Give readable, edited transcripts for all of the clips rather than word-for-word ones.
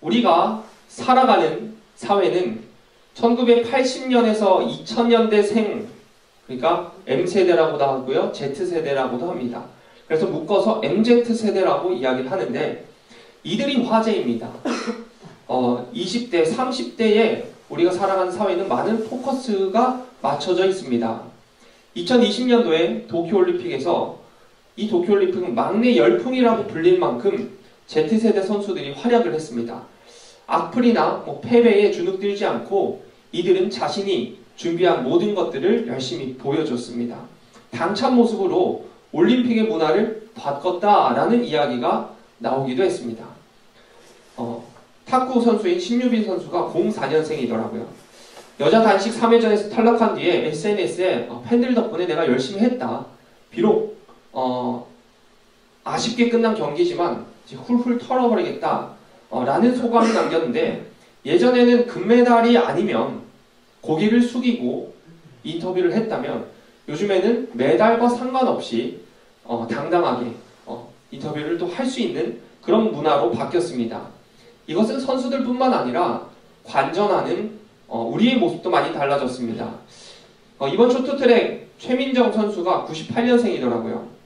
우리가 살아가는 사회는 1980년에서 2000년대생, 그러니까 M세대라고도 하고요, Z세대라고도 합니다. 그래서 묶어서 MZ세대라고 이야기를 하는데, 이들이 화제입니다. 20대, 30대에 우리가 살아가는 사회는 많은 포커스가 맞춰져 있습니다. 2020년도에 도쿄올림픽에서, 이 도쿄올림픽은 막내 열풍이라고 불릴 만큼 Z세대 선수들이 활약을 했습니다. 악플이나 패배에 주눅들지 않고 이들은 자신이 준비한 모든 것들을 열심히 보여줬습니다. 당찬 모습으로 올림픽의 문화를 바꿨다라는 이야기가 나오기도 했습니다. 탁구 선수인 신유빈 선수가 04년생이더라고요. 여자 단식 3회전에서 탈락한 뒤에 SNS에 팬들 덕분에 내가 열심히 했다. 비록 아쉽게 끝난 경기지만 훌훌 털어버리겠다 라는 소감을 남겼는데, 예전에는 금메달이 아니면 고개를 숙이고 인터뷰를 했다면 요즘에는 메달과 상관없이 당당하게 인터뷰를 또 할 수 있는 그런 문화로 바뀌었습니다. 이것은 선수들뿐만 아니라 관전하는 우리의 모습도 많이 달라졌습니다. 이번 쇼트트랙 최민정 선수가 98년생이더라고요.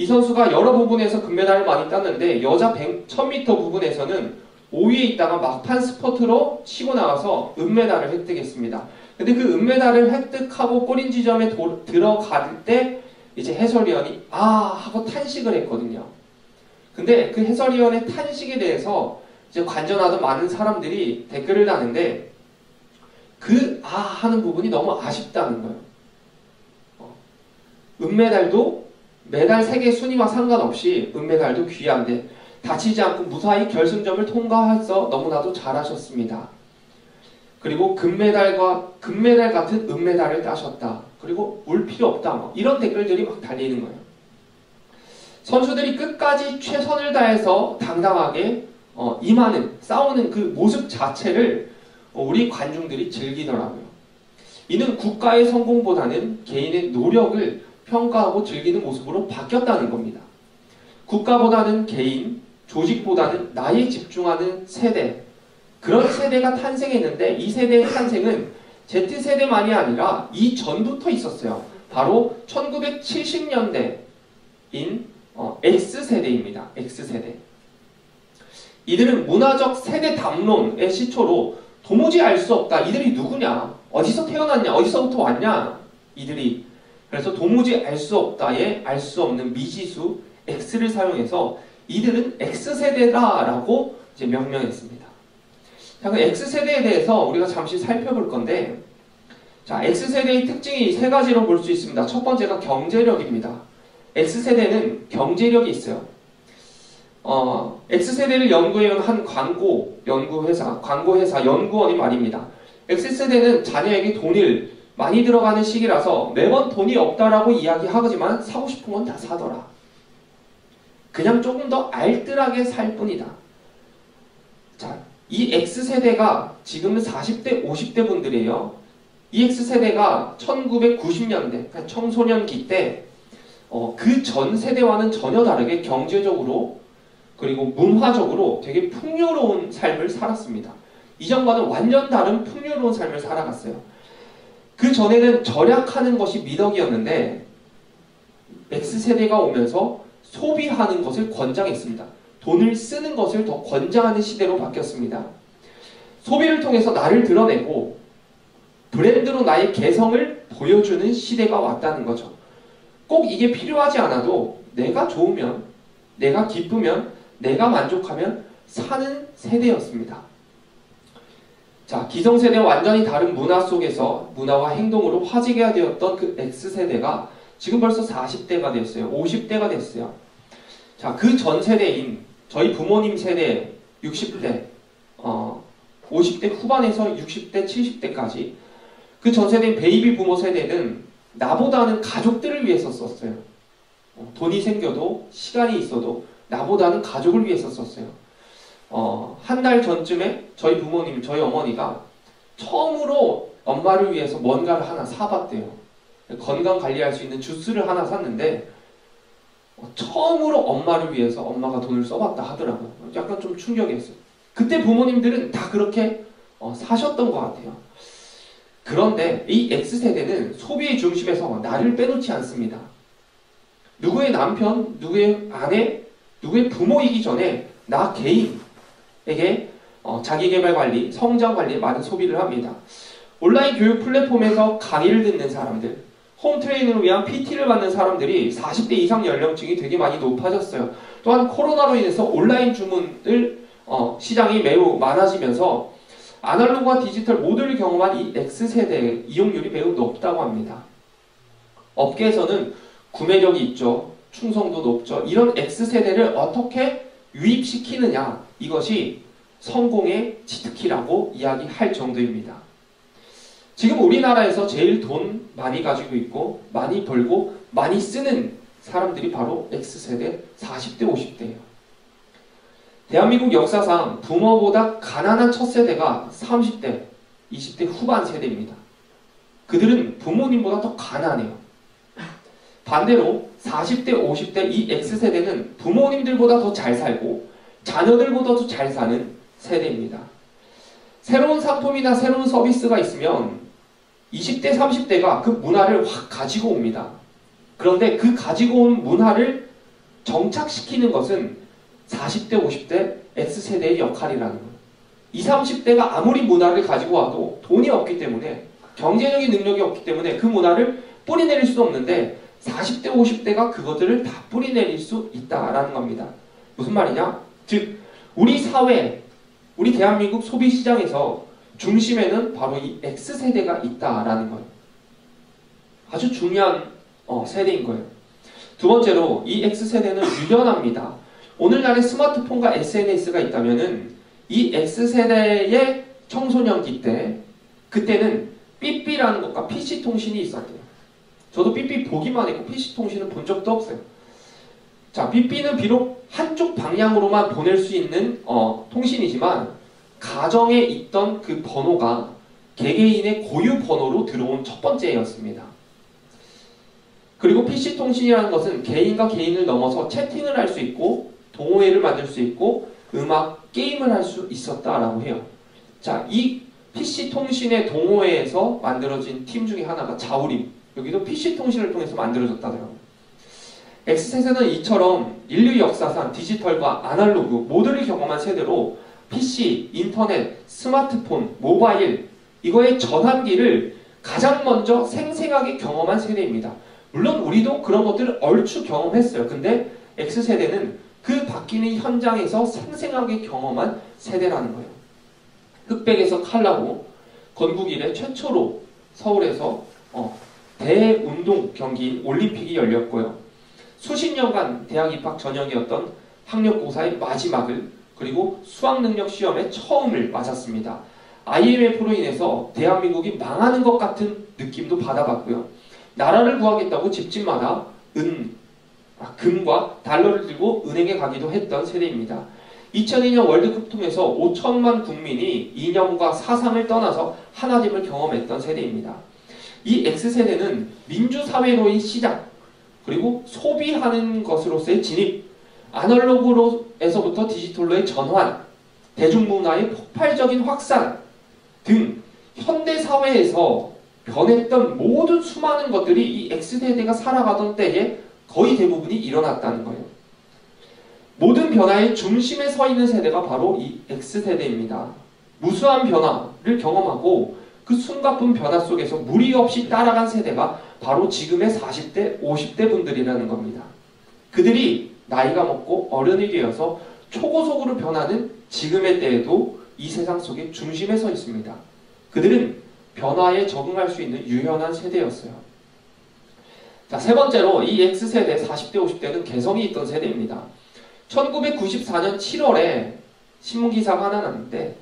이 선수가 여러 부분에서 금메달을 많이 땄는데 여자 1000m 부분에서는 5위에 있다가 막판 스퍼트로 치고 나와서 은메달을 획득했습니다. 근데 그 은메달을 획득하고 꼬린 지점에 들어갈 때 이제 해설위원이 하고 탄식을 했거든요. 근데 그 해설위원의 탄식에 대해서 이제 관전하던 많은 사람들이 댓글을 다는데, 하는 부분이 너무 아쉽다는 거예요. 은메달도 메달 세계 순위와 상관없이 은메달도 귀한데 다치지 않고 무사히 결승점을 통과해서 너무나도 잘하셨습니다. 그리고 금메달 같은 은메달을 따셨다. 그리고 울 필요 없다. 이런 댓글들이 막 달리는 거예요. 선수들이 끝까지 최선을 다해서 당당하게 임하는, 싸우는 그 모습 자체를 우리 관중들이 즐기더라고요. 이는 국가의 성공보다는 개인의 노력을 평가하고 즐기는 모습으로 바뀌었다는 겁니다. 국가보다는 개인, 조직보다는 나에 집중하는 세대, 그런 세대가 탄생했는데, 이 세대의 탄생은 Z세대만이 아니라 이전부터 있었어요. 바로 1970년대인 X세대입니다. X세대. 이들은 문화적 세대 담론의 시초로 도무지 알 수 없다. 이들이 누구냐? 어디서 태어났냐? 어디서부터 왔냐? 이들이. 그래서 도무지 알 수 없다에 알 수 없는 미지수 X를 사용해서 이들은 X세대다라고 이제 명명했습니다. 자, 그 X세대에 대해서 우리가 잠시 살펴볼 건데, 자, X세대의 특징이 세 가지로 볼 수 있습니다. 첫 번째가 경제력입니다. X세대는 경제력이 있어요. X세대를 연구해온 한 광고회사 연구원이 말입니다. X세대는 자녀에게 돈을 많이 들어가는 시기라서 매번 돈이 없다라고 이야기하지만 사고 싶은 건 다 사더라. 그냥 조금 더 알뜰하게 살 뿐이다. 자, 이 X세대가 지금은 40대, 50대 분들이에요. 이 X세대가 1990년대, 그러니까 청소년기 때 그 전 세대와는 전혀 다르게 경제적으로 그리고 문화적으로 되게 풍요로운 삶을 살았습니다. 이전과는 완전 다른 풍요로운 삶을 살아갔어요. 그 전에는 절약하는 것이 미덕이었는데 X세대가 오면서 소비하는 것을 권장했습니다. 돈을 쓰는 것을 더 권장하는 시대로 바뀌었습니다. 소비를 통해서 나를 드러내고 브랜드로 나의 개성을 보여주는 시대가 왔다는 거죠. 꼭 이게 필요하지 않아도 내가 좋으면, 내가 기쁘면, 내가 만족하면 사는 세대였습니다. 자, 기성세대와 완전히 다른 문화 속에서 문화와 행동으로 화제가 되었던 그 X세대가 지금 벌써 40대가 됐어요. 50대가 됐어요. 자, 그 전 세대인 저희 부모님 세대 60대, 50대 후반에서 60대, 70대까지 그 전 세대인 베이비 부모 세대는 나보다는 가족들을 위해서 썼어요. 돈이 생겨도 시간이 있어도 나보다는 가족을 위해서 썼어요. 한 달 전쯤에 저희 부모님, 저희 어머니가 처음으로 엄마를 위해서 뭔가를 하나 사봤대요. 건강 관리할 수 있는 주스를 하나 샀는데 처음으로 엄마를 위해서 엄마가 돈을 써봤다 하더라고요. 약간 좀 충격이었어요. 그때 부모님들은 다 그렇게 사셨던 것 같아요. 그런데 이 X세대는 소비의 중심에서 나를 빼놓지 않습니다. 누구의 남편, 누구의 아내, 누구의 부모이기 전에 나 개인에게 자기계발 관리, 성장 관리에 많은 소비를 합니다. 온라인 교육 플랫폼에서 강의를 듣는 사람들, 홈 트레이닝을 위한 PT를 받는 사람들이 40대 이상 연령층이 되게 많이 높아졌어요. 또한 코로나로 인해서 온라인 주문을 시장이 매우 많아지면서 아날로그와 디지털 모두를 경험한 이 X세대의 이용률이 매우 높다고 합니다. 업계에서는 구매력이 있죠. 충성도 높죠. 이런 X세대를 어떻게 유입시키느냐, 이것이 성공의 치트키라고 이야기할 정도입니다. 지금 우리나라에서 제일 돈 많이 가지고 있고 많이 벌고 많이 쓰는 사람들이 바로 X세대 40대 50대예요. 대한민국 역사상 부모보다 가난한 첫 세대가 30대 20대 후반 세대입니다. 그들은 부모님보다 더 가난해요. 반대로 40대 50대 이 X세대는 부모님들보다 더 잘 살고 자녀들보다도 잘 사는 세대입니다. 새로운 상품이나 새로운 서비스가 있으면 20대 30대가 그 문화를 확 가지고 옵니다. 그런데 그 가지고 온 문화를 정착시키는 것은 40대 50대 X세대의 역할이라는 거예요. 20, 30대가 아무리 문화를 가지고 와도 돈이 없기 때문에, 경제적인 능력이 없기 때문에 그 문화를 뿌리내릴 수 없는데 40대 50대가 그것들을 다 뿌리내릴 수 있다라는 겁니다. 무슨 말이냐? 즉 우리 사회, 우리 대한민국 소비시장에서 중심에는 바로 이 X세대가 있다라는 거예요. 아주 중요한 세대인 거예요. 두 번째로 이 X세대는 유연합니다. 오늘날의 스마트폰과 SNS가 있다면은 이 X세대의 청소년기 때, 그때는 삐삐라는 것과 PC통신이 있었대요. 저도 삐삐 보기만 했고 PC통신은 본 적도 없어요. 자, 삐삐는 비록 한쪽 방향으로만 보낼 수 있는 통신이지만 가정에 있던 그 번호가 개개인의 고유 번호로 들어온 첫 번째였습니다. 그리고 PC통신이라는 것은 개인과 개인을 넘어서 채팅을 할 수 있고 동호회를 만들 수 있고 음악, 게임을 할 수 있었다라고 해요. 자, 이 PC통신의 동호회에서 만들어진 팀 중에 하나가 자우림. 여기도 PC통신을 통해서 만들어졌다더라고요. X세대는 이처럼 인류 역사상 디지털과 아날로그 모두를 경험한 세대로 PC, 인터넷, 스마트폰, 모바일 이거의 전환기를 가장 먼저 생생하게 경험한 세대입니다. 물론 우리도 그런 것들을 얼추 경험했어요. 근데 X세대는 그 바뀌는 현장에서 생생하게 경험한 세대라는 거예요. 흑백에서 칼라로 건국 이래 최초로 서울에서 대운동 경기 올림픽이 열렸고요. 수십 년간 대학 입학 전형이었던 학력고사의 마지막을, 그리고 수학능력 시험의 처음을 맞았습니다. IMF로 인해서 대한민국이 망하는 것 같은 느낌도 받아봤고요. 나라를 구하겠다고 집집마다 금과 달러를 들고 은행에 가기도 했던 세대입니다. 2002년 월드컵 통해서 5천만 국민이 이념과 사상을 떠나서 하나됨을 경험했던 세대입니다. 이 X세대는 민주사회로의 시작, 그리고 소비하는 것으로서의 진입, 아날로그에서부터 디지털로의 전환, 대중문화의 폭발적인 확산 등 현대사회에서 변했던 모든 수많은 것들이 이 X세대가 살아가던 때에 거의 대부분이 일어났다는 거예요. 모든 변화의 중심에 서 있는 세대가 바로 이 X세대입니다. 무수한 변화를 경험하고 그 숨가쁜 변화 속에서 무리 없이 따라간 세대가 바로 지금의 40대, 50대 분들이라는 겁니다. 그들이 나이가 먹고 어른이 되어서 초고속으로 변하는 지금의 때에도 이 세상 속에 중심에 서 있습니다. 그들은 변화에 적응할 수 있는 유연한 세대였어요. 자, 세 번째로 이 X세대 40대, 50대는 개성이 있던 세대입니다. 1994년 7월에 신문기사가 하나 났는데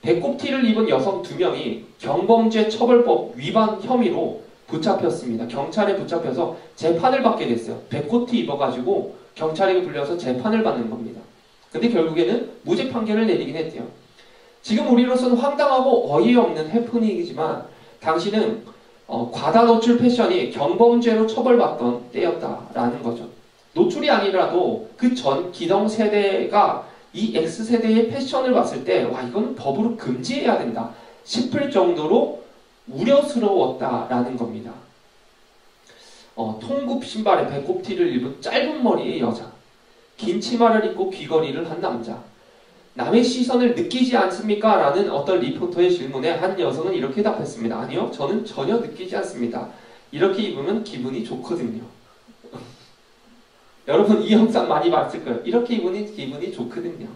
배꼽티를 입은 여성 2명이 경범죄 처벌법 위반 혐의로 붙잡혔습니다. 경찰에 붙잡혀서 재판을 받게 됐어요. 배꼽티 입어가지고 경찰에 불려서 재판을 받는 겁니다. 근데 결국에는 무죄 판결을 내리긴 했대요. 지금 우리로서는 황당하고 어이없는 해프닝이지만 당시는 과다 노출 패션이 경범죄로 처벌받던 때였다라는 거죠. 노출이 아니라도 그 전 기성 세대가 이 X세대의 패션을 봤을 때 와 이건 법으로 금지해야 된다 싶을 정도로 우려스러웠다라는 겁니다. 통굽 신발에 배꼽티를 입은 짧은 머리의 여자, 긴 치마를 입고 귀걸이를 한 남자, 남의 시선을 느끼지 않습니까? 라는 어떤 리포터의 질문에 한 여성은 이렇게 답했습니다. 아니요, 저는 전혀 느끼지 않습니다. 이렇게 입으면 기분이 좋거든요. 여러분 이 영상 많이 봤을 거예요. 이렇게 입으니 기분이 좋거든요.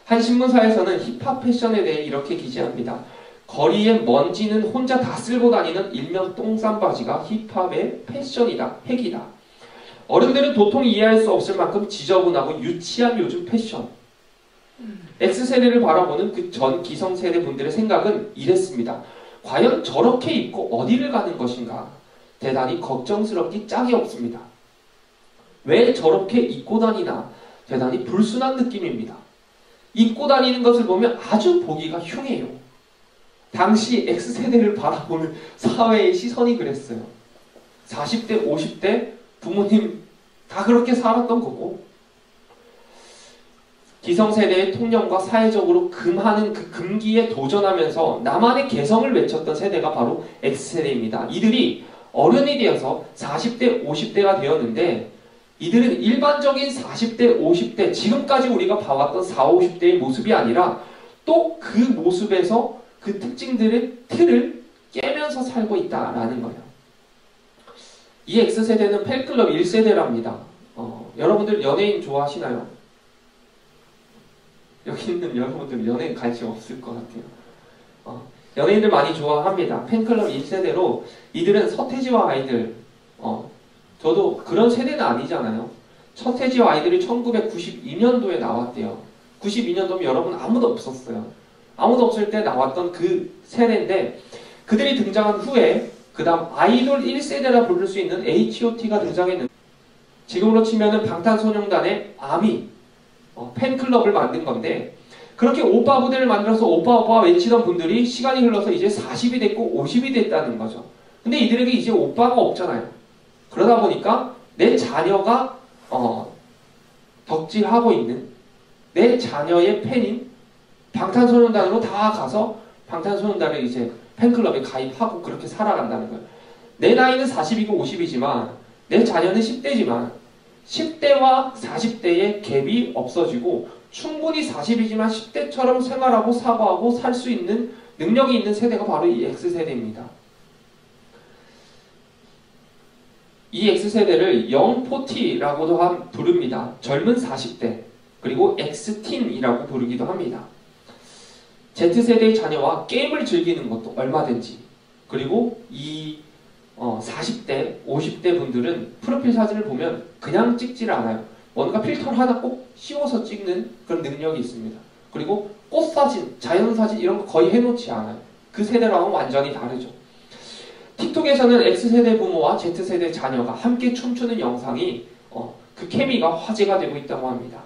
한 신문사에서는 힙합 패션에 대해 이렇게 기재합니다. 거리에 먼지는 혼자 다 쓸고 다니는 일명 똥싼 바지가 힙합의 패션이다. 핵이다. 어른들은 도통 이해할 수 없을 만큼 지저분하고 유치한 요즘 패션. X세대를 바라보는 그 전 기성세대 분들의 생각은 이랬습니다. 과연 저렇게 입고 어디를 가는 것인가? 대단히 걱정스럽기 짝이 없습니다. 왜 저렇게 입고 다니나? 대단히 불순한 느낌입니다. 입고 다니는 것을 보면 아주 보기가 흉해요. 당시 X세대를 바라보는 사회의 시선이 그랬어요. 40대, 50대 부모님 다 그렇게 살았던 거고 기성세대의 통념과 사회적으로 금하는 그 금기에 도전하면서 나만의 개성을 외쳤던 세대가 바로 X세대입니다. 이들이 어른이 되어서 40대, 50대가 되었는데 이들은 일반적인 40대, 50대 지금까지 우리가 봐왔던 40, 50대의 모습이 아니라 또 그 모습에서 그 특징들의 틀을 깨면서 살고 있다라는 거예요. 이 X세대는 팬클럽 1세대랍니다. 여러분들 연예인 좋아하시나요? 여기 있는 여러분들 연예인 관심 없을 것 같아요. 연예인들 많이 좋아합니다. 팬클럽 1세대로 이들은 서태지와 아이들 저도 그런 세대는 아니잖아요. 서태지와 아이들이 1992년도에 나왔대요. 92년도면 여러분 아무도 없었어요. 아무도 없을 때 나왔던 그 세대인데 그들이 등장한 후에 그 다음 아이돌 1세대라 부를 수 있는 H.O.T가 등장했는데 지금으로 치면은 방탄소년단의 아미 팬클럽을 만든 건데 그렇게 오빠 부대를 만들어서 오빠 외치던 분들이 시간이 흘러서 이제 40이 됐고 50이 됐다는 거죠. 근데 이들에게 이제 오빠가 없잖아요. 그러다 보니까 내 자녀가 덕질하고 있는 내 자녀의 팬인 방탄소년단으로 다 가서 방탄소년단을 이제 팬클럽에 가입하고 그렇게 살아간다는 거예요. 내 나이는 40이고 50이지만 내 자녀는 10대지만 10대와 40대의 갭이 없어지고 충분히 40이지만 10대처럼 생활하고 사고하고 살 수 있는 능력이 있는 세대가 바로 이 X세대입니다. 이 X세대를 영포티라고도 부릅니다. 젊은 40대 그리고 X틴이라고 부르기도 합니다. Z세대의 자녀와 게임을 즐기는 것도 얼마든지 그리고 이 40대, 50대 분들은 프로필 사진을 보면 그냥 찍지를 않아요. 뭔가 필터를 하나 꼭 씌워서 찍는 그런 능력이 있습니다. 그리고 꽃사진, 자연사진 이런 거 거의 해놓지 않아요. 그 세대랑은 완전히 다르죠. 틱톡에서는 X세대 부모와 Z세대 자녀가 함께 춤추는 영상이 그 케미가 화제가 되고 있다고 합니다.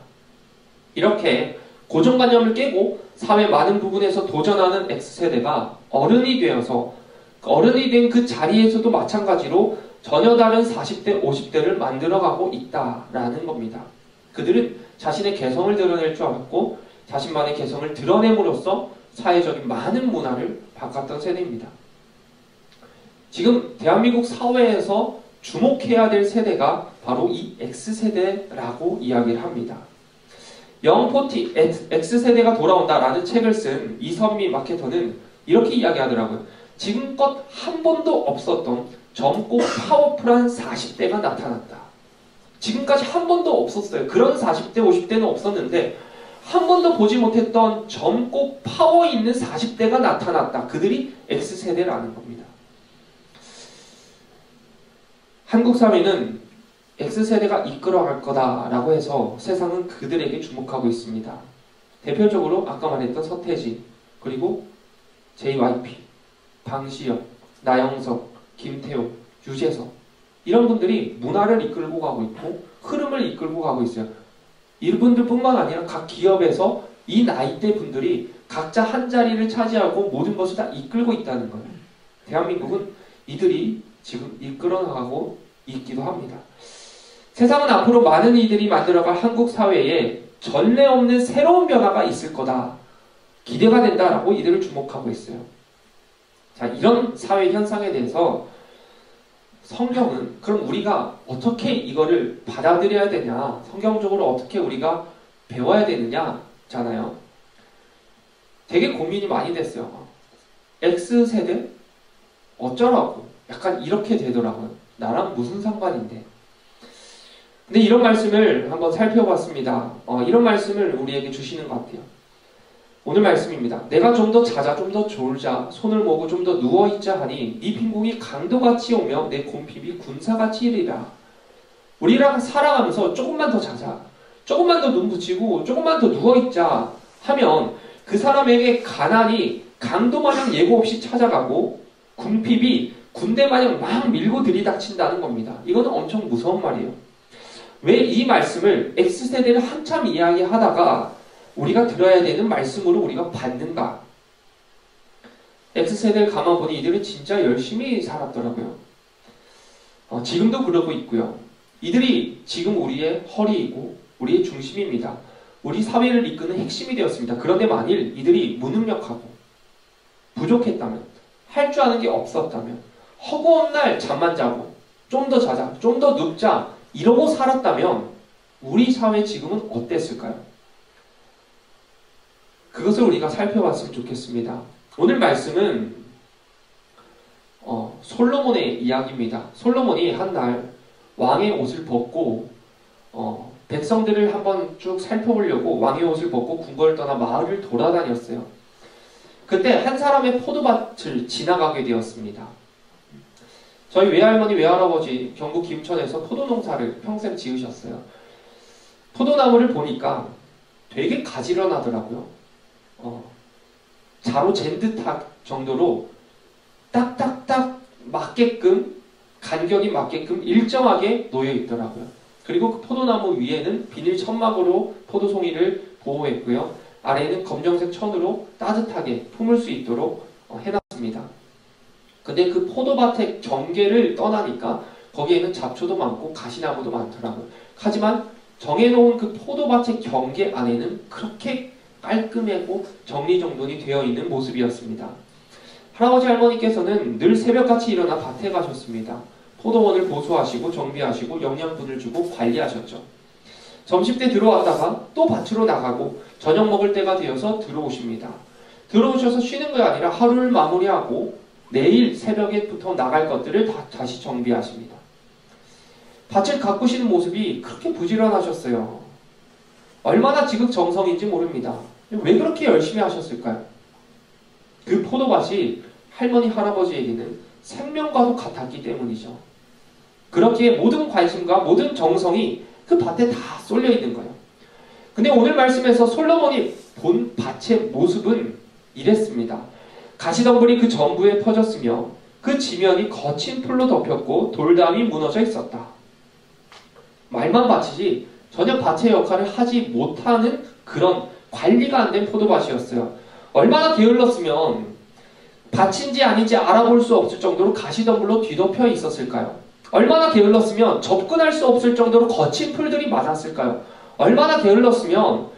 이렇게 고정관념을 깨고 사회 많은 부분에서 도전하는 X세대가 어른이 되어서 어른이 된 그 자리에서도 마찬가지로 전혀 다른 40대, 50대를 만들어가고 있다라는 겁니다. 그들은 자신의 개성을 드러낼 줄 알았고 자신만의 개성을 드러냄으로써 사회적인 많은 문화를 바꿨던 세대입니다. 지금 대한민국 사회에서 주목해야 될 세대가 바로 이 X세대라고 이야기를 합니다. 영포티 X세대가 돌아온다라는 책을 쓴 이선미 마케터는 이렇게 이야기하더라고요. 지금껏 한 번도 없었던 젊고 파워풀한 40대가 나타났다. 지금까지 한 번도 없었어요. 그런 40대, 50대는 없었는데 한 번도 보지 못했던 젊고 파워 있는 40대가 나타났다. 그들이 X세대라는 겁니다. 한국 사회는 X세대가 이끌어갈 거다라고 해서 세상은 그들에게 주목하고 있습니다. 대표적으로 아까 말했던 서태지, 그리고 JYP, 방시혁, 나영석, 김태호, 유재석 이런 분들이 문화를 이끌고 가고 있고 흐름을 이끌고 가고 있어요. 이분들뿐만 아니라 각 기업에서 이 나이대 분들이 각자 한 자리를 차지하고 모든 것을 다 이끌고 있다는 거예요. 대한민국은 이들이 지금 이끌어 나가고 있기도 합니다. 세상은 앞으로 많은 이들이 만들어갈 한국 사회에 전례 없는 새로운 변화가 있을 거다. 기대가 된다라고 이들을 주목하고 있어요. 자, 이런 사회 현상에 대해서 성경은 그럼 우리가 어떻게 이거를 받아들여야 되냐, 성경적으로 어떻게 우리가 배워야 되느냐잖아요. 되게 고민이 많이 됐어요. X세대? 어쩌라고? 약간 이렇게 되더라고요. 나랑 무슨 상관인데. 근데 이런 말씀을 한번 살펴봤습니다. 이런 말씀을 우리에게 주시는 것 같아요. 오늘 말씀입니다. 내가 좀 더 자자, 좀 더 졸자, 손을 모으고 좀 더 누워있자 하니 네 빈궁이 강도같이 오며 내 곰핍이 군사같이 이르리라. 우리랑 살아가면서 조금만 더 자자, 조금만 더 눈 붙이고 조금만 더 누워있자 하면 그 사람에게 가난이 강도마냥 예고 없이 찾아가고 궁핍이 군대마냥 막 밀고 들이닥친다는 겁니다. 이거는 엄청 무서운 말이에요. 왜 이 말씀을 X세대를 한참 이야기하다가 우리가 들어야 되는 말씀으로 우리가 받는가? X세대를 가만 보니 이들은 진짜 열심히 살았더라고요. 지금도 그러고 있고요. 이들이 지금 우리의 허리이고 우리의 중심입니다. 우리 사회를 이끄는 핵심이 되었습니다. 그런데 만일 이들이 무능력하고 부족했다면, 할 줄 아는 게 없었다면, 허구한 날 잠만 자고 좀 더 자자, 좀 더 눕자 이러고 살았다면 우리 사회 지금은 어땠을까요? 그것을 우리가 살펴봤으면 좋겠습니다. 오늘 말씀은 솔로몬의 이야기입니다. 솔로몬이 한 날 왕의 옷을 벗고 백성들을 한번 쭉 살펴보려고 왕의 옷을 벗고 궁궐을 떠나 마을을 돌아다녔어요. 그때 한 사람의 포도밭을 지나가게 되었습니다. 저희 외할머니, 외할아버지 경북 김천에서 포도농사를 평생 지으셨어요. 포도나무를 보니까 되게 가지런하더라고요. 자로 잰 듯한 정도로 딱딱딱 맞게끔, 간격이 맞게끔 일정하게 놓여 있더라고요. 그리고 그 포도나무 위에는 비닐 천막으로 포도송이를 보호했고요. 아래에는 검정색 천으로 따뜻하게 품을 수 있도록 해놨습니다. 근데 그 포도밭의 경계를 떠나니까 거기에는 잡초도 많고 가시나무도 많더라고요. 하지만 정해놓은 그 포도밭의 경계 안에는 그렇게 깔끔하고 정리정돈이 되어 있는 모습이었습니다. 할아버지 할머니께서는 늘 새벽같이 일어나 밭에 가셨습니다. 포도원을 보수하시고 정비하시고 영양분을 주고 관리하셨죠. 점심때 들어왔다가 또 밭으로 나가고 저녁 먹을 때가 되어서 들어오십니다. 들어오셔서 쉬는 게 아니라 하루를 마무리하고 내일 새벽에부터 나갈 것들을 다시 정비하십니다. 밭을 가꾸시는 모습이 그렇게 부지런하셨어요. 얼마나 지극정성인지 모릅니다. 왜 그렇게 열심히 하셨을까요? 그 포도밭이 할머니, 할아버지에게는 생명과도 같았기 때문이죠. 그렇기에 모든 관심과 모든 정성이 그 밭에 다 쏠려 있는 거예요. 근데 오늘 말씀에서 솔로몬이 본 밭의 모습은 이랬습니다. 가시덤불이 그 전부에 퍼졌으며 그 지면이 거친 풀로 덮였고 돌담이 무너져 있었다. 말만 밭이지 전혀 밭의 역할을 하지 못하는 그런 관리가 안 된 포도밭이었어요. 얼마나 게을렀으면 밭인지 아닌지 알아볼 수 없을 정도로 가시덤불로 뒤덮여 있었을까요? 얼마나 게을렀으면 접근할 수 없을 정도로 거친 풀들이 많았을까요? 얼마나 게을렀으면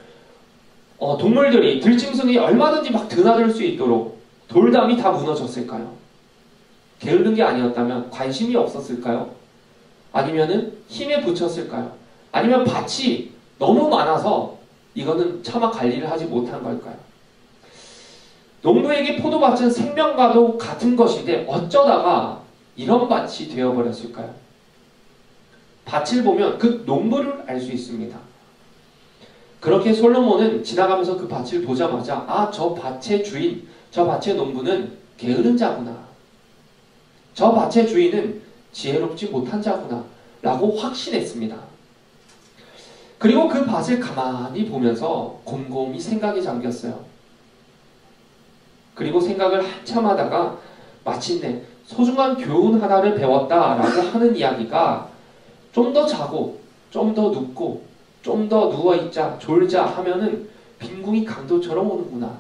동물들이, 들짐승이 얼마든지 막 드나들 수 있도록 돌담이 다 무너졌을까요? 게으른 게 아니었다면 관심이 없었을까요? 아니면은 힘에 부쳤을까요? 아니면 밭이 너무 많아서 이거는 차마 관리를 하지 못한 걸까요? 농부에게 포도밭은 생명과도 같은 것인데 어쩌다가 이런 밭이 되어버렸을까요? 밭을 보면 그 농부를 알 수 있습니다. 그렇게 솔로몬은 지나가면서 그 밭을 보자마자 저 밭의 주인, 저 밭의 농부는 게으른 자구나. 저 밭의 주인은 지혜롭지 못한 자구나 라고 확신했습니다. 그리고 그 밭을 가만히 보면서 곰곰이 생각에 잠겼어요. 그리고 생각을 한참 하다가 마침내 소중한 교훈 하나를 배웠다라고 하는 이야기가 좀 더 자고, 좀 더 눕고, 좀 더 누워있자, 졸자 하면은 빈궁이 강도처럼 오는구나.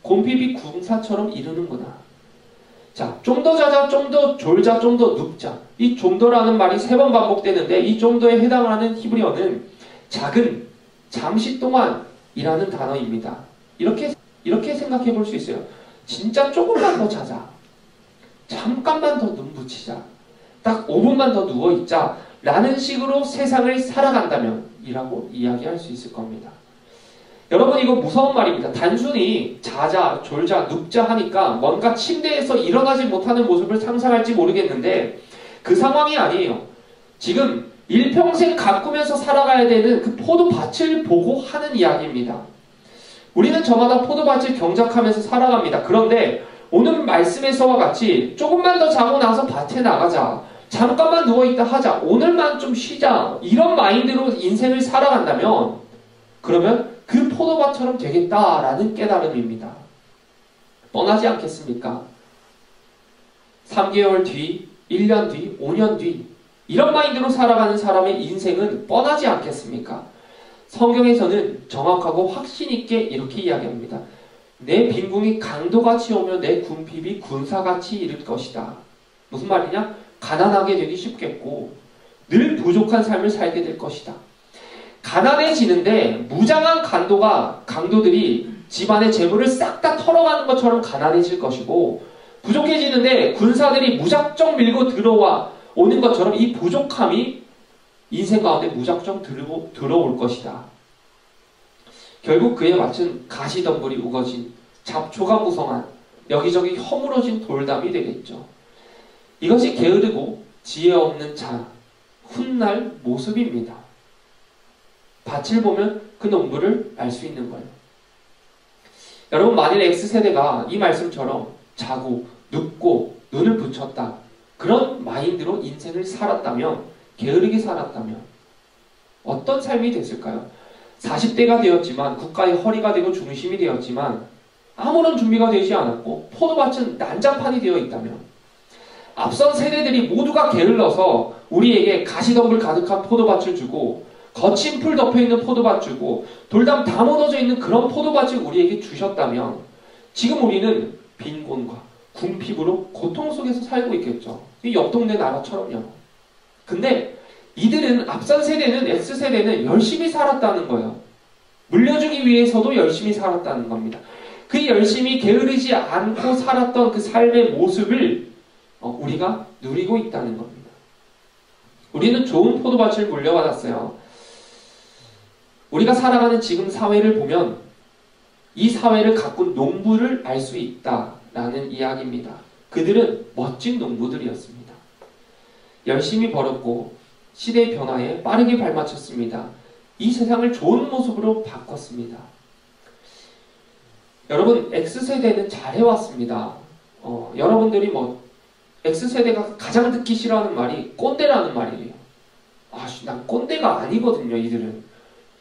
곰핍이 군사처럼 이르는구나. 자, 좀 더 자자, 좀 더 졸자, 좀 더 눕자. 이 좀 더라는 말이 3번 반복되는데 이 좀 더에 해당하는 히브리어는 작은, 잠시 동안이라는 단어입니다. 이렇게 생각해 볼 수 있어요. 진짜 조금만 더 자자. 잠깐만 더 눈 붙이자. 딱 5분만 더 누워있자. 라는 식으로 세상을 살아간다면 이라고 이야기할 수 있을 겁니다. 여러분 이거 무서운 말입니다. 단순히 자자, 졸자, 눕자 하니까 뭔가 침대에서 일어나지 못하는 모습을 상상할지 모르겠는데 그 상황이 아니에요. 지금 일평생 가꾸면서 살아가야 되는 그 포도밭을 보고 하는 이야기입니다. 우리는 저마다 포도밭을 경작하면서 살아갑니다. 그런데 오늘 말씀에서와 같이 조금만 더 자고 나서 밭에 나가자. 잠깐만 누워있다 하자. 오늘만 좀 쉬자. 이런 마인드로 인생을 살아간다면 그러면 그 포도밭처럼 되겠다라는 깨달음입니다. 뻔하지 않겠습니까? 3개월 뒤, 1년 뒤, 5년 뒤 이런 마인드로 살아가는 사람의 인생은 뻔하지 않겠습니까? 성경에서는 정확하고 확신 있게 이렇게 이야기합니다. 내 빈궁이 강도같이 오며 내 군핍이 군사같이 이를 것이다. 무슨 말이냐? 가난하게 되기 쉽겠고 늘 부족한 삶을 살게 될 것이다. 가난해지는데 무장한 강도들이 집안의 재물을 싹 다 털어가는 것처럼 가난해질 것이고 부족해지는데 군사들이 무작정 밀고 들어와 오는 것처럼 이 부족함이 인생 가운데 무작정 들어올 것이다. 결국 그에 맞춘 가시덤불이 우거진 잡초가 무성한 여기저기 허물어진 돌담이 되겠죠. 이것이 게으르고 지혜 없는 자, 훗날 모습입니다. 밭을 보면 그 농부를 알 수 있는 거예요. 여러분 만일 X세대가 이 말씀처럼 자고 눕고 눈을 붙였다. 그런 마인드로 인생을 살았다면 게으르게 살았다면 어떤 삶이 됐을까요? 40대가 되었지만 국가의 허리가 되고 중심이 되었지만 아무런 준비가 되지 않았고 포도밭은 난장판이 되어 있다면 앞선 세대들이 모두가 게을러서 우리에게 가시덤불 가득한 포도밭을 주고 거친 풀 덮여있는 포도밭 주고 돌담 다 무너져 있는 그런 포도밭을 우리에게 주셨다면 지금 우리는 빈곤과 궁핍으로 고통 속에서 살고 있겠죠. 이 옆 동네 나라처럼요. 근데 이들은 앞선 세대는 X세대는 열심히 살았다는 거예요. 물려주기 위해서도 열심히 살았다는 겁니다. 그 열심히 게으르지 않고 살았던 그 삶의 모습을 우리가 누리고 있다는 겁니다. 우리는 좋은 포도밭을 물려받았어요. 우리가 살아가는 지금 사회를 보면 이 사회를 가꾼 농부를 알 수 있다라는 이야기입니다. 그들은 멋진 농부들이었습니다. 열심히 벌었고 시대의 변화에 빠르게 발맞췄습니다. 이 세상을 좋은 모습으로 바꿨습니다. 여러분 X세대는 잘해왔습니다. 여러분들이 X세대가 가장 듣기 싫어하는 말이 꼰대라는 말이에요. 난 꼰대가 아니거든요. 이들은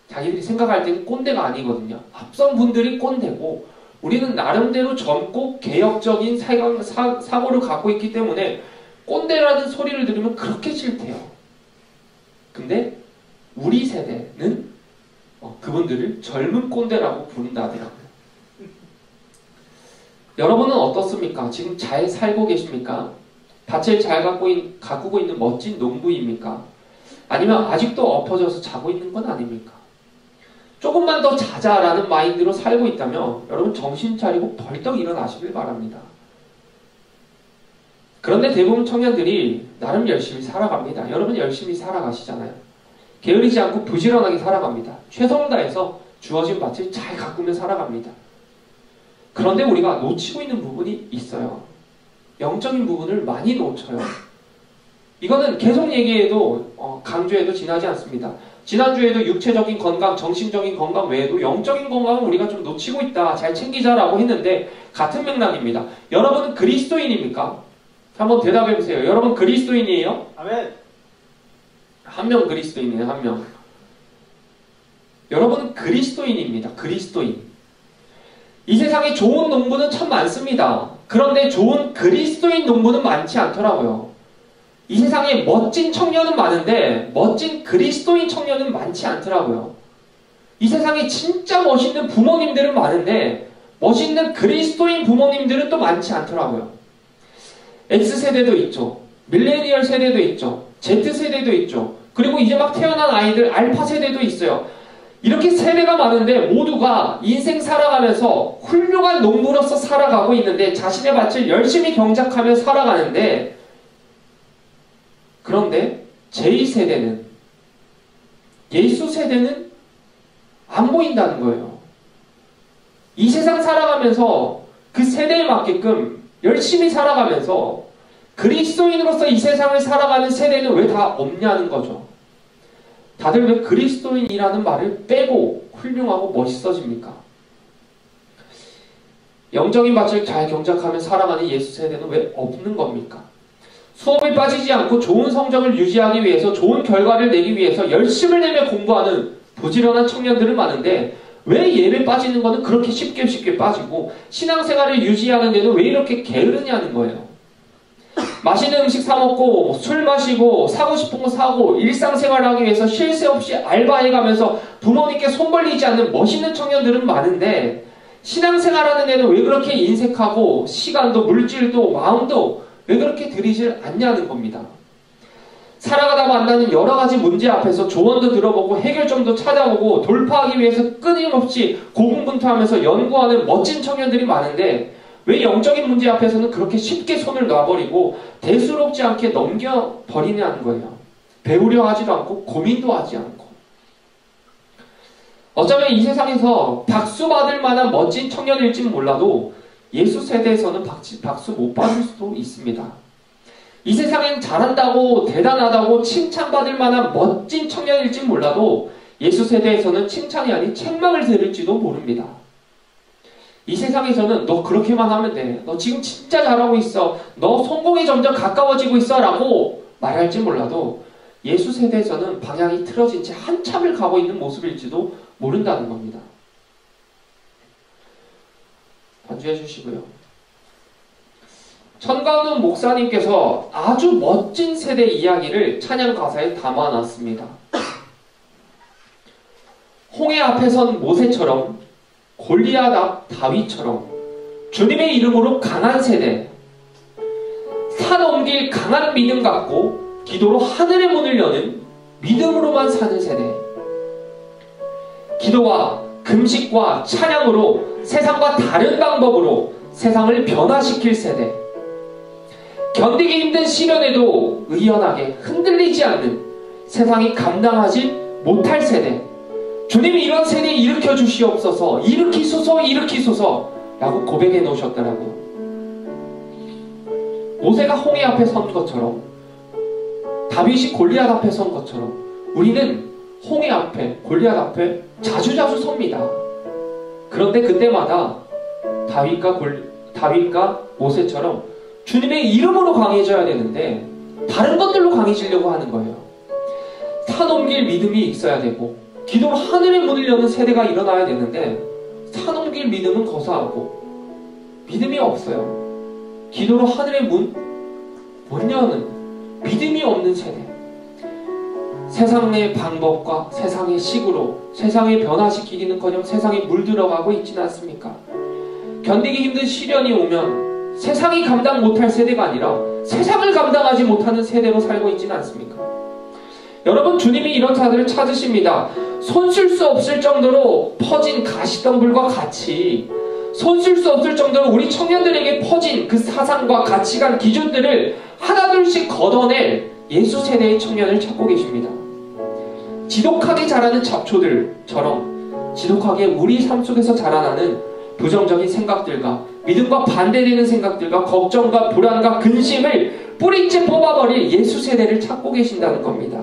자기들이 생각할 때는 꼰대가 아니거든요. 앞선 분들이 꼰대고 우리는 나름대로 젊고 개혁적인 사고를 갖고 있기 때문에 꼰대라는 소리를 들으면 그렇게 싫대요. 근데 우리 세대는 그분들을 젊은 꼰대라고 부른다더라고요. 여러분은 어떻습니까? 지금 잘 살고 계십니까? 밭을 잘 가꾸고 있는 멋진 농부입니까? 아니면 아직도 엎어져서 자고 있는 건 아닙니까? 조금만 더 자자라는 마인드로 살고 있다면 여러분 정신 차리고 벌떡 일어나시길 바랍니다. 그런데 대부분 청년들이 나름 열심히 살아갑니다. 여러분 열심히 살아가시잖아요. 게으르지 않고 부지런하게 살아갑니다. 최선을 다해서 주어진 밭을 잘 가꾸며 살아갑니다. 그런데 우리가 놓치고 있는 부분이 있어요. 영적인 부분을 많이 놓쳐요. 이거는 계속 얘기해도 강조해도 지나지 않습니다. 지난주에도 육체적인 건강, 정신적인 건강 외에도 영적인 건강을 우리가 좀 놓치고 있다. 잘 챙기자라고 했는데 같은 맥락입니다. 여러분은 그리스도인입니까? 한번 대답해보세요. 여러분 그리스도인이에요? 아멘. 한 명 그리스도인이에요. 한 명. 여러분은 그리스도인입니다. 그리스도인. 이 세상에 좋은 농부는 참 많습니다. 그런데 좋은 그리스도인 농부는 많지 않더라고요. 이 세상에 멋진 청년은 많은데 멋진 그리스도인 청년은 많지 않더라고요. 이 세상에 진짜 멋있는 부모님들은 많은데 멋있는 그리스도인 부모님들은 또 많지 않더라고요. X세대도 있죠. 밀레니얼 세대도 있죠. Z세대도 있죠. 그리고 이제 막 태어난 아이들 알파 세대도 있어요. 이렇게 세대가 많은데 모두가 인생 살아가면서 훌륭한 농부로서 살아가고 있는데 자신의 밭을 열심히 경작하며 살아가는데, 그런데 제2세대는, 예수 세대는 안 보인다는 거예요. 이 세상 살아가면서 그 세대에 맞게끔 열심히 살아가면서 그리스도인으로서 이 세상을 살아가는 세대는 왜 다 없냐는 거죠. 다들 왜 그리스도인이라는 말을 빼고 훌륭하고 멋있어집니까? 영적인 밭을 잘 경작하며 살아가는 예수 세대는 왜 없는 겁니까? 수업에 빠지지 않고 좋은 성적을 유지하기 위해서, 좋은 결과를 내기 위해서 열심을 내며 공부하는 부지런한 청년들은 많은데 왜 예배 빠지는 거는 그렇게 쉽게 빠지고 신앙생활을 유지하는 데는 왜 이렇게 게으르냐는 거예요. 맛있는 음식 사 먹고 술 마시고 사고 싶은 거 사고 일상생활을 하기 위해서 쉴 새 없이 알바해가면서 부모님께 손 벌리지 않는 멋있는 청년들은 많은데, 신앙생활하는 데는 왜 그렇게 인색하고 시간도 물질도 마음도 왜 그렇게 들이질 않냐는 겁니다. 살아가다 만나는 여러 가지 문제 앞에서 조언도 들어보고 해결점도 찾아보고 돌파하기 위해서 끊임없이 고군분투하면서 연구하는 멋진 청년들이 많은데, 왜 영적인 문제 앞에서는 그렇게 쉽게 손을 놔버리고 대수롭지 않게 넘겨버리냐는 거예요. 배우려 하지도 않고 고민도 하지 않고. 어쩌면 이 세상에서 박수 받을 만한 멋진 청년일지는 몰라도 예수 세대에서는 박수 못 받을 수도 있습니다. 이 세상엔 잘한다고 대단하다고 칭찬받을 만한 멋진 청년일지는 몰라도 예수 세대에서는 칭찬이 아닌 책망을 들을지도 모릅니다. 이 세상에서는 너 그렇게만 하면 돼, 너 지금 진짜 잘하고 있어, 너 성공에 점점 가까워지고 있어 라고 말할지 몰라도 예수 세대에서는 방향이 틀어진 채 한참을 가고 있는 모습일지도 모른다는 겁니다. 반주해 주시고요. 천광훈 목사님께서 아주 멋진 세대 이야기를 찬양 가사에 담아놨습니다. 홍해 앞에 선 모세처럼, 골리앗 앞 다윗처럼 주님의 이름으로 강한 세대, 산 옮길 강한 믿음 갖고 기도로 하늘의 문을 여는 믿음으로만 사는 세대, 기도와 금식과 찬양으로 세상과 다른 방법으로 세상을 변화시킬 세대, 견디기 힘든 시련에도 의연하게 흔들리지 않는 세상이 감당하지 못할 세대, 주님이 이런 세대 일으켜 주시옵소서, 일으키소서 라고 고백해 놓으셨더라고요. 모세가 홍해 앞에 선 것처럼, 다윗이 골리앗 앞에 선 것처럼 우리는 홍해 앞에, 골리앗 앞에 자주 섭니다. 그런데 그때마다 다윗과 모세처럼 주님의 이름으로 강해져야 되는데 다른 것들로 강해지려고 하는 거예요. 산 옮길 믿음이 있어야 되고 기도로 하늘의 문을 여는 세대가 일어나야 되는데 산 옮길 믿음은 거사하고 믿음이 없어요. 기도로 하늘의 문 못 여는 믿음이 없는 세대, 세상의 방법과 세상의 식으로 세상을 변화시키기는커녕 세상에 물들어가고 있지는 않습니까? 견디기 힘든 시련이 오면 세상이 감당 못할 세대가 아니라 세상을 감당하지 못하는 세대로 살고 있지는 않습니까? 여러분, 주님이 이런 자들을 찾으십니다. 손 쓸 수 없을 정도로 퍼진 가시덤불과 같이, 손 쓸 수 없을 정도로 우리 청년들에게 퍼진 그 사상과 가치관, 기준들을 하나둘씩 걷어낼 예수 세대의 청년을 찾고 계십니다. 지독하게 자라는 잡초들처럼 지독하게 우리 삶 속에서 자라나는 부정적인 생각들과 믿음과 반대되는 생각들과 걱정과 불안과 근심을 뿌리째 뽑아버릴 예수 세대를 찾고 계신다는 겁니다.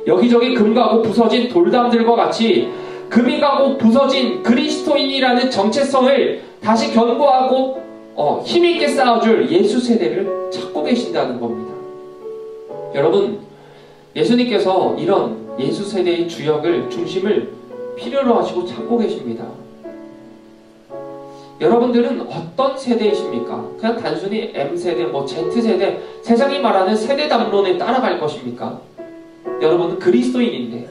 여기저기 금 가고 부서진 돌담들과 같이 금이 가고 부서진 그리스도인이라는 정체성을 다시 견고하고 힘있게 쌓아줄 예수 세대를 찾고 계신다는 겁니다. 여러분, 예수님께서 이런 예수 세대의 주역을, 중심을 필요로 하시고 찾고 계십니다. 여러분들은 어떤 세대이십니까? 그냥 단순히 M세대, Z세대, 세상이 말하는 세대 담론에 따라갈 것입니까? 여러분은 그리스도인인데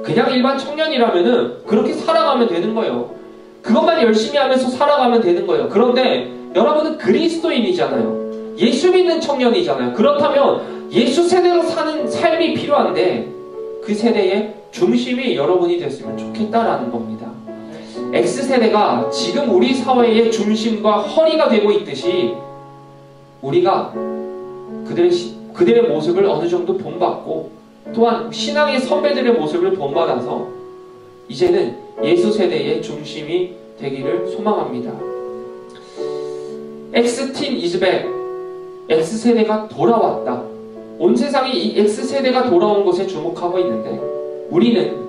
그냥 일반 청년이라면은 그렇게 살아가면 되는 거예요. 그것만 열심히 하면서 살아가면 되는 거예요. 그런데 여러분은 그리스도인이잖아요. 예수 믿는 청년이잖아요. 그렇다면 예수 세대로 사는 삶이 필요한데 그 세대의 중심이 여러분이 됐으면 좋겠다라는 겁니다. X세대가 지금 우리 사회의 중심과 허리가 되고 있듯이 우리가 그들의 모습을 어느 정도 본받고 또한 신앙의 선배들의 모습을 본받아서 이제는 예수세대의 중심이 되기를 소망합니다. Xteen is back. X세대가 돌아왔다. 온 세상이 이 X세대가 돌아온 것에 주목하고 있는데 우리는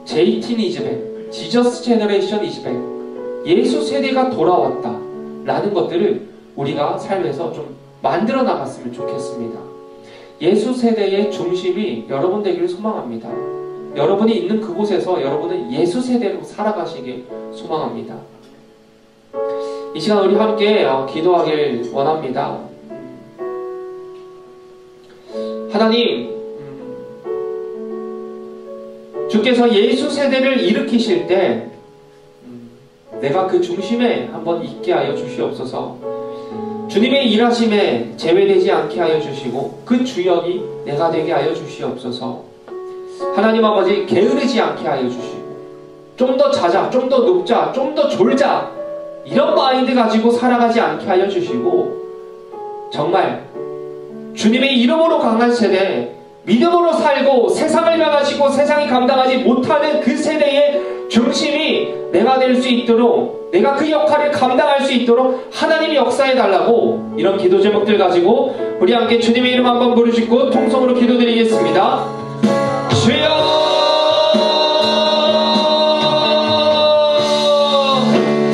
Jteen is back. Jesus generation is back. 예수세대가 돌아왔다 라는 것들을 우리가 삶에서 좀 만들어 나갔으면 좋겠습니다. 예수세대의 중심이 여러분 되기를 소망합니다. 여러분이 있는 그곳에서 여러분은 예수세대로 살아가시길 소망합니다. 이 시간 우리 함께 기도하길 원합니다. 하나님, 주께서 예수세대를 일으키실 때 내가 그 중심에 한번 있게 하여 주시옵소서. 주님의 일하심에 제외되지 않게 하여 주시고 그 주역이 내가 되게 하여 주시옵소서. 하나님 아버지, 게으르지 않게 하여 주시고 좀 더 자자, 좀 더 눕자, 좀 더 졸자 이런 마인드 가지고 살아가지 않게 하여 주시고 정말 주님의 이름으로 강한 세대, 믿음으로 살고 세상을 변화시키고 세상이 감당하지 못하는 그 세대의 중심이 내가 될 수 있도록, 내가 그 역할을 감당할 수 있도록 하나님이 역사해 달라고, 이런 기도 제목들 가지고 우리 함께 주님의 이름 한번 부르시고 통성으로 기도드리겠습니다. 주여,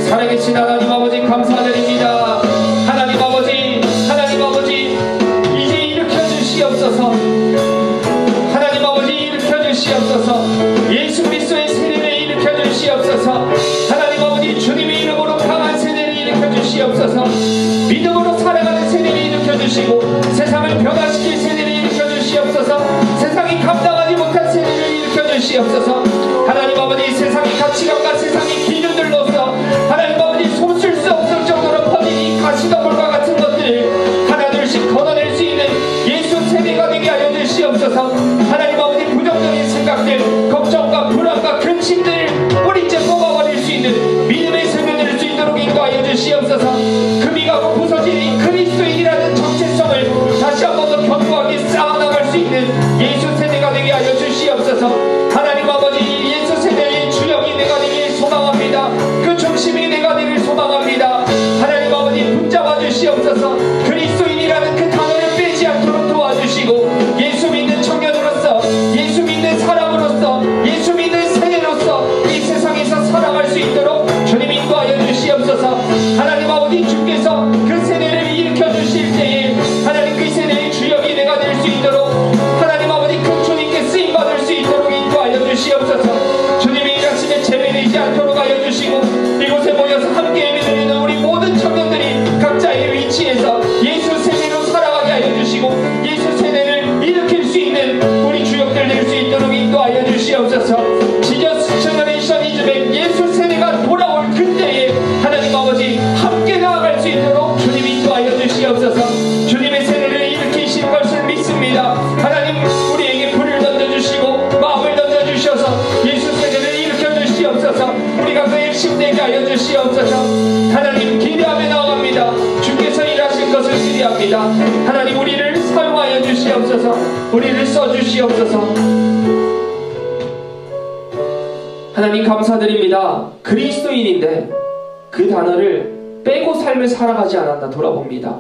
살아계신 하나님 아버지 감사드립니다. 하나님 아버지, 하나님 아버지, 이제 일으켜 주시옵소서. 하나님 아버지, 일으켜 주시옵소서. 예수 그리스도의 세대를 일으켜 주시옵소서. 하나님 아버지, 주님의 이름으로 강한 세대를 일으켜 주시옵소서. 믿음으로 살아가는 세대를 일으켜 주시고 세상을 변화시킬 세대를 일으켜 주시옵소서. 세상이 감당하지 못한 세대를 일으켜 주시옵소서. 하나님 아버지, 세상의 가치관과 세상의 기준들로서 하나님 아버지 손쓸 수 없을 정도로 퍼진 이 가시덤불과 같은 것들을 하나둘씩 걷어낼 수 있는 예수 세대가 되게 하여 주시옵소서. 하나님 아버지, 부정적인 생각들, 걱정과 불안과 근심들 뿌리째 뽑아버릴 수 있는 믿음의 세대 될 수 있도록 인도하여 주시옵소서. 금이가 부서진 이 그리스도인이라는 정체성을 다시 한 번 더 견고하게 쌓아나갈 수 있는 예수 세대가 되게 하여 주시옵소서. 하나님 아버지, 예수 세대의 주역이 내가 되길 소망합니다. 그 중심이 내가 되길 소망합니다. 하나님 아버지, 붙잡아 주시옵소서. 그리스도인이라는 그 단어를 빼지 않도록 도와주시고 예수 믿는 청년으로서, 예수 믿는 사람으로서, 예수 믿는 세대로서 이 세상에서 살아갈 수 있도록 주님 인도하여 주시옵소서. 하나님 아버지, 주께서 그 세대를 일으켜 주실 때에 하나님 그 세대의 주역이 내가 될 수 있도록 하나님 아버지, 그 주님께 쓰임받을 수 있도록 인도하여 주시옵소서. 주님의 일하심에 제외되지 않도록 하여 주시고 이곳에 모여서 함께 예배드리는 우리 모든 청년들이 각자의 위치에서 예수 세대로 살아가게 하여 주시고 예수 세대를 일으킬 수 있는 우리 주역들 될 수 있도록 인도하여 주시옵소서. 지저스 제너레이션 이즈백, 예수 세대가 돌아올 그때에 하나님 아버지 함께 나아갈 수 있도록 주님 인도하여 주시옵소서. 주님의 세대를 일으키실 것을 믿습니다. 하나님, 우리에게 불을 던져주시고 마음을 던져주셔서 예수 세대를 일으켜 주시옵소서. 우리가 그 핵심되게 하여 주시옵소서. 하나님, 기대하며 나아갑니다. 주께서 일하신 것을 기대합니다. 하나님, 우리를 사용하여 주시옵소서. 우리를 써주시옵소서. 하나님 감사드립니다. 그리스도인인데 그 단어를 빼고 삶을 살아가지 않았나 돌아봅니다.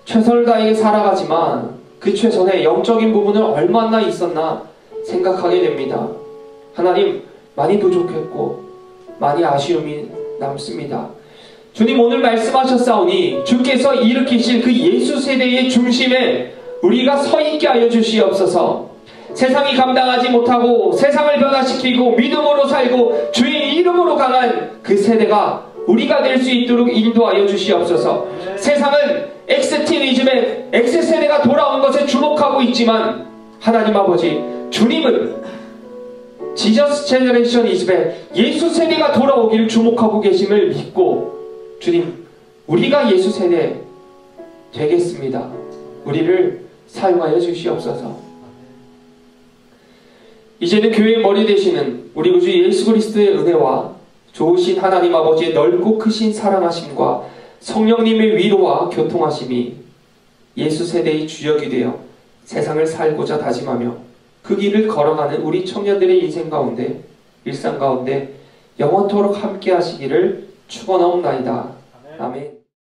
최선을 다해 살아가지만 그 최선의 영적인 부분은 얼마나 있었나 생각하게 됩니다. 하나님, 많이 부족했고 많이 아쉬움이 남습니다. 주님, 오늘 말씀하셨사오니 주께서 일으키실 그 예수 세대의 중심에 우리가 서 있게 하여 주시옵소서. 세상이 감당하지 못하고 세상을 변화시키고 믿음으로 살고 주의 이름으로 강한 그 세대가 우리가 될 수 있도록 인도하여 주시옵소서. 세상은 X티니즘의 X세대가 돌아온 것에 주목하고 있지만 하나님 아버지, 주님은 지저스 제너레이션 이즈백, 예수 세대가 돌아오기를 주목하고 계심을 믿고 주님, 우리가 예수 세대 되겠습니다. 우리를 사용하여 주시옵소서. 이제는 교회의 머리 되시는 우리 구주 예수 그리스도의 은혜와 좋으신 하나님 아버지의 넓고 크신 사랑하심과 성령님의 위로와 교통하심이 예수 세대의 주역이 되어 세상을 살고자 다짐하며 그 길을 걸어가는 우리 청년들의 인생 가운데, 일상 가운데 영원토록 함께 하시기를 축원하옵나이다. 아멘.